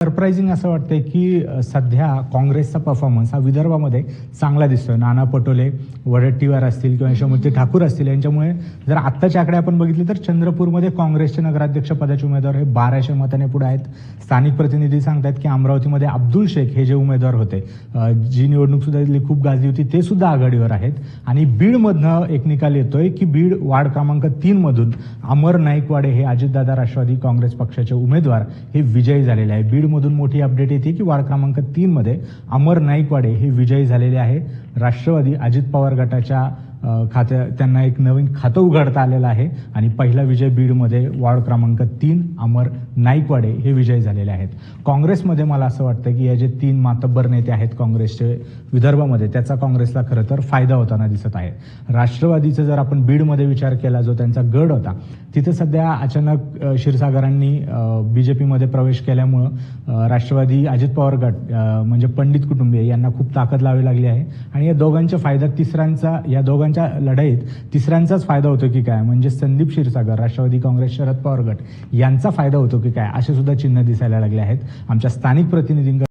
Surprising असं वाटतंय की सध्या काँग्रेसचा परफॉर्मन्स हा विदर्भामध्ये चांगला दिसतोय. नाना पटोले, वडेट्टीवार असतील किंवा यशोमती ठाकूर असतील यांच्यामुळे जर आत्ताचे आकडे आपण बघितले तर चंद्रपूरमध्ये काँग्रेसचे नगराध्यक्ष पदाचे उमेदवार हे 1200 मताने पुढे आहेत. स्थानिक प्रतिनिधी सांगतात की अमरावतीमध्ये अब्दुल शेख हे जे उमेदवार होते, जी निवडणूक सुद्धा इथली खूप गाजली होती, ते सुद्धा आघाडीवर आहेत. आणि बीडमधनं एक निकाल येतोय की बीड वार्ड क्रमांक 3 मधून अमर नाईकवाडे हे अजितदादा राष्ट्रवादी काँग्रेस पक्षाचे उमेदवार हे विजयी झालेले आहे. बीड मधून मोठी अपडेट येते की वार्ड क्रमांक 3 मध्ये अमर नाईकवाडे हे विजयी झालेले आहे. राष्ट्रवादी अजित पवार गटाच्या त्यांना एक नवीन खातं उघडता आलेलं आहे आणि पहिला विजय बीडमध्ये वार्ड क्रमांक 3 अमर नाईकवाडे हे विजयी झालेले आहेत. काँग्रेसमध्ये मला असं वाटतं की या जे 3 मातब्बर नेते आहेत काँग्रेसचे विदर्भामध्ये, त्याचा काँग्रेसला खरं तर फायदा होताना दिसत आहे. राष्ट्रवादीचा जर आपण बीडमध्ये विचार केला, जो त्यांचा गड होता, तिथे सध्या अचानक क्षीरसागरांनी बीजेपीमध्ये प्रवेश केल्यामुळं राष्ट्रवादी अजित पवार गट म्हणजे पंडित कुटुंबीय यांना खूप ताकद लावावी लागली आहे आणि या दोघांच्या दोघांच्या लढाईत तिसऱ्यांचाच फायदा होतो की काय, म्हणजे संदीप क्षीरसागर, राष्ट्रवादी काँग्रेस, शरद पवार गट यांचा फायदा होतो की काय, असे सुद्धा चिन्ह दिसायला लागले आहेत. आमच्या स्थानिक प्रतिनिधींकडे